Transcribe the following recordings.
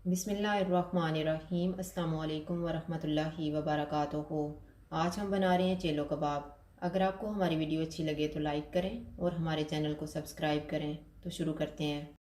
बिस्मिल्लाहिर्रहमानिर्रहीम। अस्सलाम वालेकुम वरहमतुल्लाहि वबरकातुहू। आज हम बना रहे हैं चेलो कबाब। अगर आपको हमारी वीडियो अच्छी लगे तो लाइक करें और हमारे चैनल को सब्सक्राइब करें। तो शुरू करते हैं।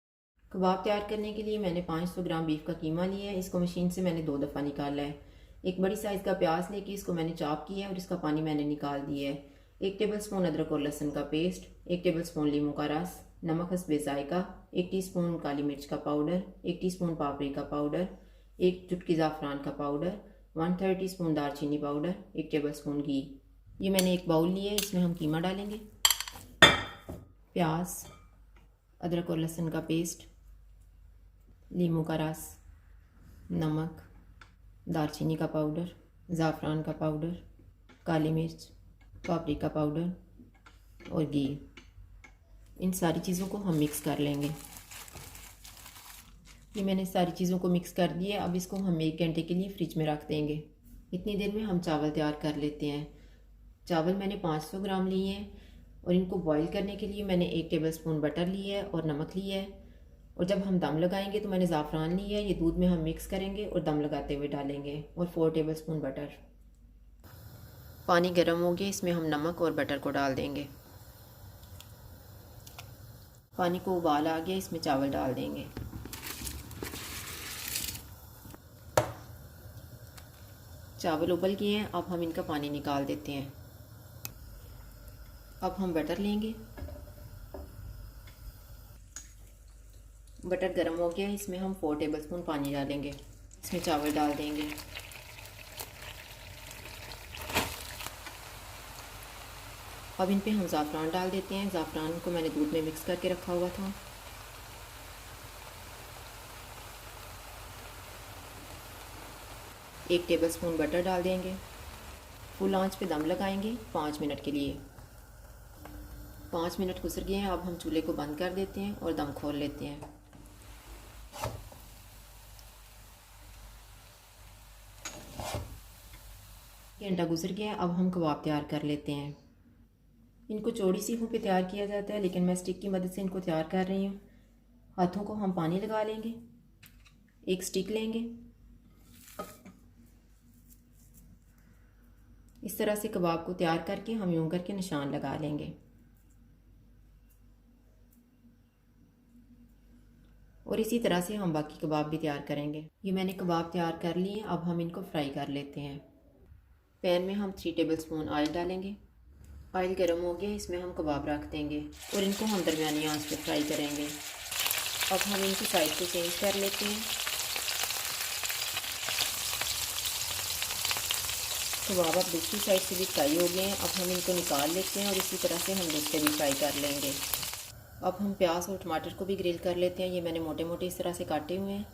कबाब तैयार करने के लिए मैंने 500 ग्राम बीफ का कीमा लिया है। इसको मशीन से मैंने 2 दफ़ा निकाला है। एक बड़ी साइज़ का प्याज लेके इसको मैंने चॉप किया है और इसका पानी मैंने निकाल दिया है। 1 टेबल स्पून अदरक और लहसुन का पेस्ट, 1 टेबल स्पून लीमू का रस, नमक हस्बे जायका, 1 टीस्पून काली मिर्च का पाउडर, 1 टीस्पून पापरिका पाउडर, 1 चुटकी ज़ाफ़रान का पाउडर, 1/3 टीस्पून दालचीनी पाउडर, 1 टेबल स्पून घी। ये मैंने एक बाउल लिया है, इसमें हम कीमा डालेंगे। प्याज, अदरक और लहसुन का पेस्ट, लीमू का रस, नमक, दालचीनी का पाउडर, ज़ाफ़रान का पाउडर, काली मिर्च, पापरिका पाउडर और घी। इन सारी चीज़ों को हम मिक्स कर लेंगे। ये मैंने सारी चीज़ों को मिक्स कर दिया। अब इसको हम 1 घंटे के लिए फ्रिज में रख देंगे। इतनी देर में हम चावल तैयार कर लेते हैं। चावल मैंने 500 ग्राम लिए हैं और इनको बॉईल करने के लिए मैंने 1 टेबल स्पून बटर लिया है और नमक लिया है। और जब हम दम लगाएंगे तो मैंने ज़ाफ़रान लिया है। ये दूध में हम मिक्स करेंगे और दम लगाते हुए डालेंगे। और 4 टेबल स्पून बटर। पानी गर्म हो गया, इसमें हम नमक और बटर को डाल देंगे। पानी को उबाल आ गया, इसमें चावल डाल देंगे। चावल उबल गए हैं, अब हम इनका पानी निकाल देते हैं। अब हम बटर लेंगे। बटर गर्म हो गया, इसमें हम 4 टेबल स्पून पानी डालेंगे। इसमें चावल डाल देंगे। अब इन पे हम ज़ाफ़रान डाल देते हैं। ज़ाफ़रान को मैंने दूध में मिक्स करके रखा हुआ था। एक टेबल स्पून बटर डाल देंगे। फुल आंच पे दम लगाएंगे 5 मिनट के लिए। 5 मिनट गुजर गए हैं, अब हम चूल्हे को बंद कर देते हैं और दम खोल लेते हैं। घंटा गुजर गया है, अब हम कबाब तैयार कर लेते हैं। इनको चौड़ी सीखों पे तैयार किया जाता है, लेकिन मैं स्टिक की मदद से इनको तैयार कर रही हूँ। हाथों को हम पानी लगा लेंगे। एक स्टिक लेंगे। इस तरह से कबाब को तैयार करके हम यूं करके निशान लगा लेंगे। और इसी तरह से हम बाकी कबाब भी तैयार करेंगे। ये मैंने कबाब तैयार कर लिए, अब हम इनको फ्राई कर लेते हैं। पैन में हम 3 टेबल स्पून ऑयल डालेंगे। ऑयल गर्म हो गया, इसमें हम कबाब रख देंगे और इनको हम दरमियानी आंच पर फ्राई करेंगे। अब हम इनकी साइड को चेंज कर लेते हैं। कबाब अब दूसरी साइड से भी फ्राई हो गए हैं। अब हम इनको निकाल लेते हैं और इसी तरह से हम दूसरे भी फ्राई कर लेंगे। अब हम प्याज और टमाटर को भी ग्रिल कर लेते हैं। ये मैंने मोटे मोटे इस तरह से काटे हुए हैं।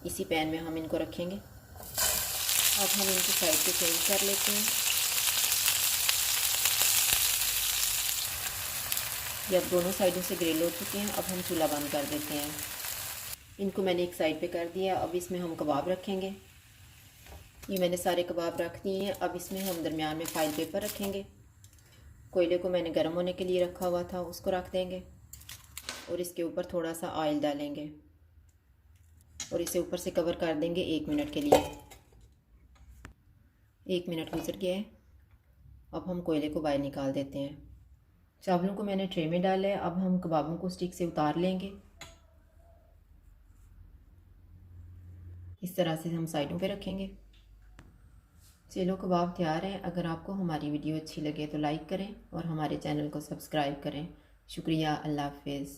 इसी पैन में हम इनको रखेंगे। अब हम इनकी साइड को चेंज कर लेते हैं। ये अब दोनों साइडों से ग्रिल हो चुके हैं। अब हम चूल्हा बंद कर देते हैं। इनको मैंने एक साइड पे कर दिया। अब इसमें हम कबाब रखेंगे। ये मैंने सारे कबाब रख दिए हैं। अब इसमें हम दरमियान में फाइल पेपर रखेंगे। कोयले को मैंने गर्म होने के लिए रखा हुआ था, उसको रख देंगे और इसके ऊपर थोड़ा सा ऑयल डालेंगे और इसे ऊपर से कवर कर देंगे 1 मिनट के लिए। 1 मिनट गुजर गया है। अब हम कोयले को बाहर निकाल देते हैं। चावलों को मैंने ट्रे में डाला है। अब हम कबाबों को स्टिक से उतार लेंगे। इस तरह से हम साइडों पे रखेंगे। चलो कबाब तैयार है। अगर आपको हमारी वीडियो अच्छी लगे तो लाइक करें और हमारे चैनल को सब्सक्राइब करें। शुक्रिया। अल्लाह हाफिज़।